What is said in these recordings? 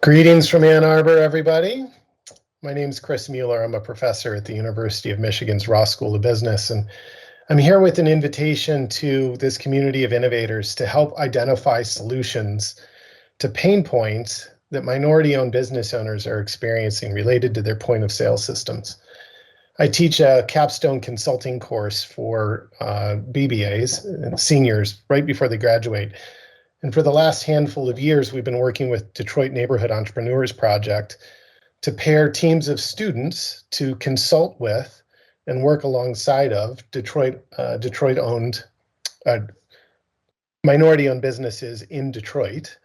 Greetings from Ann Arbor, everybody. My name is Chris Mueller. I'm a professor at the University of Michigan's Ross School of Business, and I'm here with an invitation to this community of innovators to help identify solutions to pain points that minority-owned business owners are experiencing related to their point-of-sale systems. I teach a capstone consulting course for BBAs, seniors, right before they graduate. And for the last handful of years, we've been working with Detroit Neighborhood Entrepreneurs Project to pair teams of students to consult with and work alongside of Detroit-owned, minority-owned businesses in Detroit.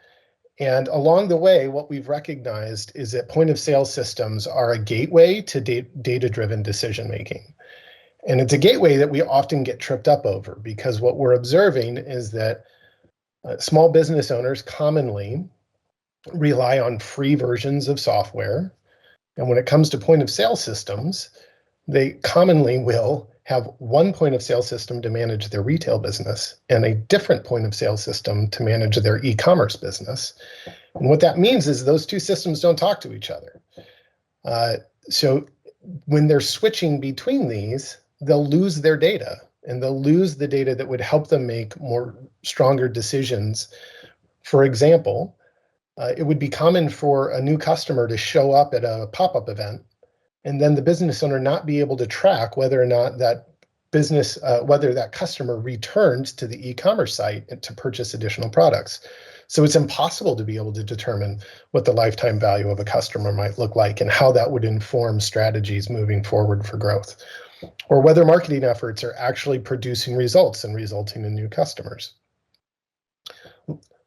And along the way, what we've recognized is that point-of-sale systems are a gateway to data-driven decision-making. And it's a gateway that we often get tripped up over, because what we're observing is that small business owners commonly rely on free versions of software. And when it comes to point of sale systems, they commonly will have one point of sale system to manage their retail business and a different point of sale system to manage their e-commerce business. And what that means is those two systems don't talk to each other. So when they're switching between these, they'll lose their data, and they'll lose the data that would help them make more stronger decisions. For example, it would be common for a new customer to show up at a pop-up event, and then the business owner not be able to track whether or not that whether that customer returns to the e-commerce site to purchase additional products. So it's impossible to be able to determine what the lifetime value of a customer might look like and how that would inform strategies moving forward for growth, or whether marketing efforts are actually producing results and resulting in new customers,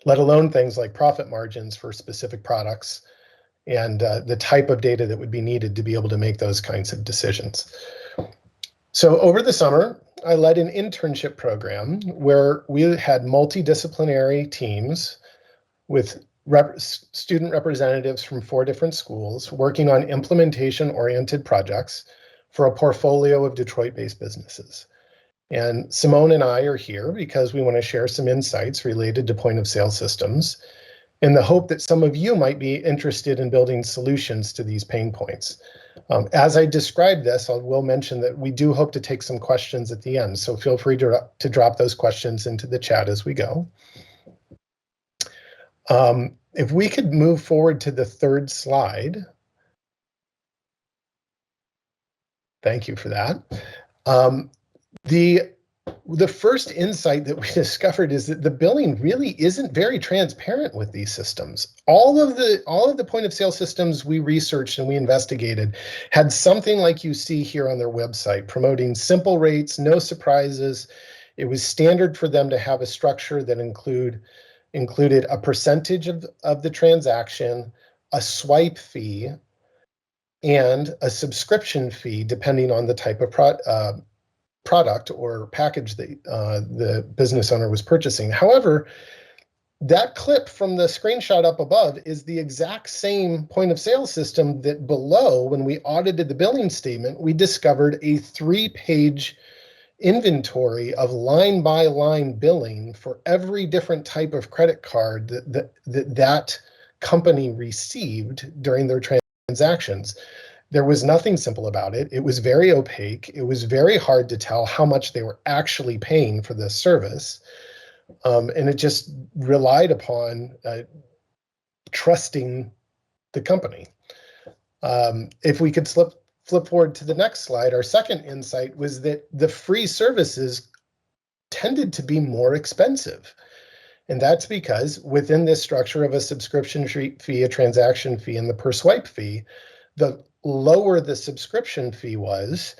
let alone things like profit margins for specific products and the type of data that would be needed to be able to make those kinds of decisions. So over the summer, I led an internship program where we had multidisciplinary teams with student representatives from 4 different schools working on implementation-oriented projects for a portfolio of Detroit-based businesses. And Simone and I are here because we want to share some insights related to point-of-sale systems in the hope that some of you might be interested in building solutions to these pain points. As I describe this, I will mention that we do hope to take some questions at the end, so feel free to drop those questions into the chat as we go. If we could move forward to the 3rd slide. Thank you for that. The first insight that we discovered is that the billing really isn't very transparent with these systems. All of the point of sale systems we researched and we investigated had something like you see here on their website, promoting simple rates, no surprises. It was standard for them to have a structure that included a percentage of the transaction, a swipe fee, and a subscription fee, depending on the type of product or package that the business owner was purchasing. However, that clip from the screenshot up above is the exact same point of sale system that below, when we audited the billing statement, we discovered a 3-page inventory of line-by-line billing for every different type of credit card that company received during their transactions. There was nothing simple about it. It was very opaque. It was very hard to tell how much they were actually paying for this service. And it just relied upon trusting the company. If we could flip forward to the next slide, our second insight was that the free services tended to be more expensive. And that's because within this structure of a subscription fee, a transaction fee, and the per swipe fee, the lower the subscription fee was,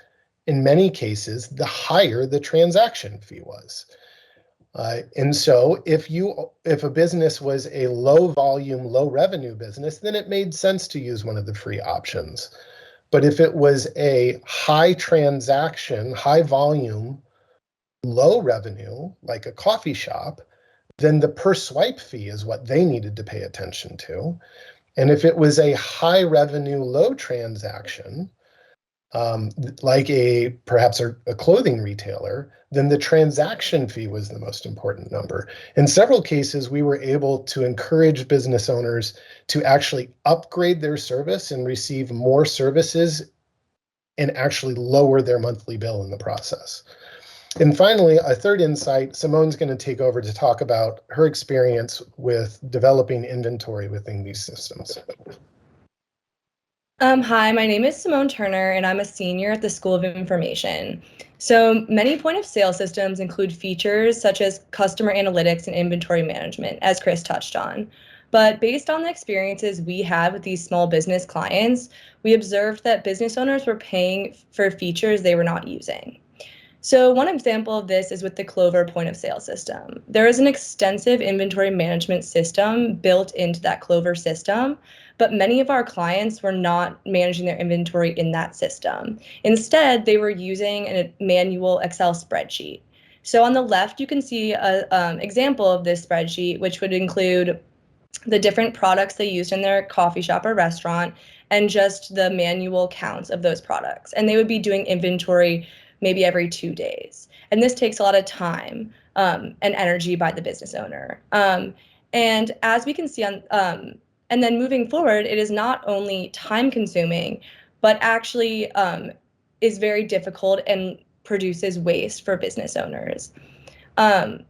in many cases, the higher the transaction fee was. And so if a business was a low volume, low revenue business, then it made sense to use one of the free options. But if it was a high transaction, high volume, low revenue, like a coffee shop, then the per swipe fee is what they needed to pay attention to. And if it was a high revenue, low transaction, like perhaps a clothing retailer, then the transaction fee was the most important number. In several cases, we were able to encourage business owners to actually upgrade their service and receive more services and actually lower their monthly bill in the process. And finally, a third insight, Simone's going to take over to talk about her experience with developing inventory within these systems. Hi, my name is Simone Turner, and I'm a senior at the School of Information. So many point of sale systems include features such as customer analytics and inventory management, as Chris touched on. But based on the experiences we had with these small business clients, we observed that business owners were paying for features they were not using. So one example of this is with the Clover point of sale system. There is an extensive inventory management system built into that Clover system, but many of our clients were not managing their inventory in that system. Instead, they were using a manual Excel spreadsheet. So on the left, you can see an example of this spreadsheet, which would include the different products they used in their coffee shop or restaurant and just the manual counts of those products. And they would be doing inventory maybe every 2 days. And this takes a lot of time and energy by the business owner. And as we can see and then moving forward, it is not only time consuming, but actually is very difficult and produces waste for business owners. Um,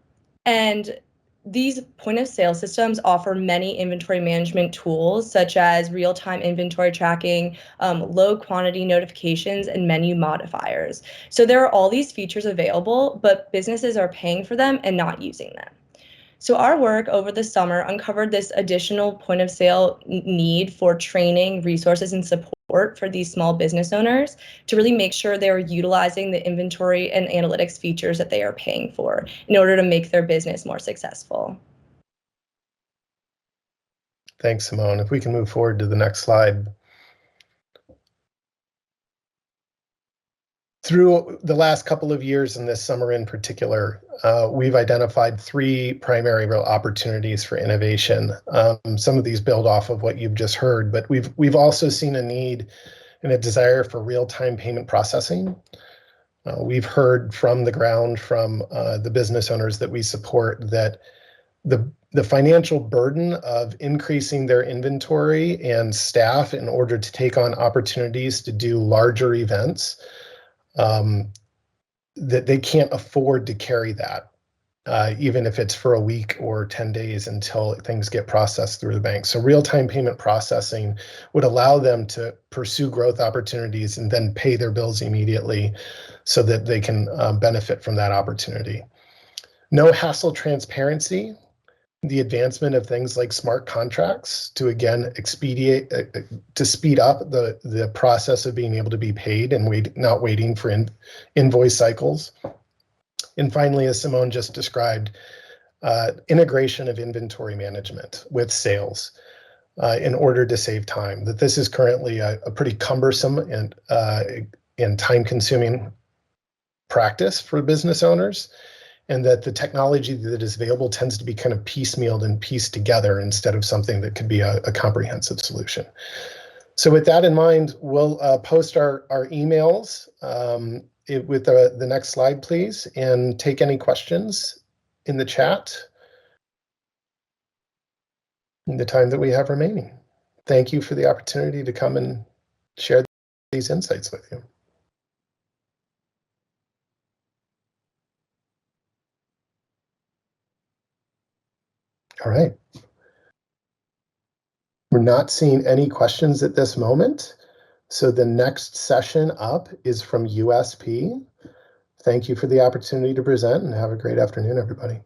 and these point of sale systems offer many inventory management tools, such as real-time inventory tracking, low quantity notifications, and menu modifiers. So there are all these features available, but businesses are paying for them and not using them. So our work over the summer uncovered this additional point of sale need for training, resources, and support for these small business owners to really make sure they're utilizing the inventory and analytics features that they are paying for in order to make their business more successful. Thanks, Simone. If we can move forward to the next slide. Through the last couple of years and this summer in particular, we've identified three primary real opportunities for innovation. Some of these build off of what you've just heard, but we've also seen a need and a desire for real-time payment processing. We've heard from the ground from the business owners that we support that the financial burden of increasing their inventory and staff in order to take on opportunities to do larger events, that they can't afford to carry that, even if it's for a week or 10 days until things get processed through the bank. So real-time payment processing would allow them to pursue growth opportunities and then pay their bills immediately so that they can benefit from that opportunity. No hassle transparency, the advancement of things like smart contracts to again expedite to speed up the process of being able to be paid and not waiting for invoice cycles. And finally, as Simone just described, integration of inventory management with sales in order to save time. That this is currently a pretty cumbersome and time-consuming practice for business owners, and that the technology that is available tends to be kind of piecemealed and pieced together instead of something that could be a comprehensive solution. So with that in mind, we'll post our emails with the next slide, please, and take any questions in the chat in the time that we have remaining. Thank you for the opportunity to come and share these insights with you. All right. We're not seeing any questions at this moment. So the next session up is from USP. Thank you for the opportunity to present and have a great afternoon, everybody.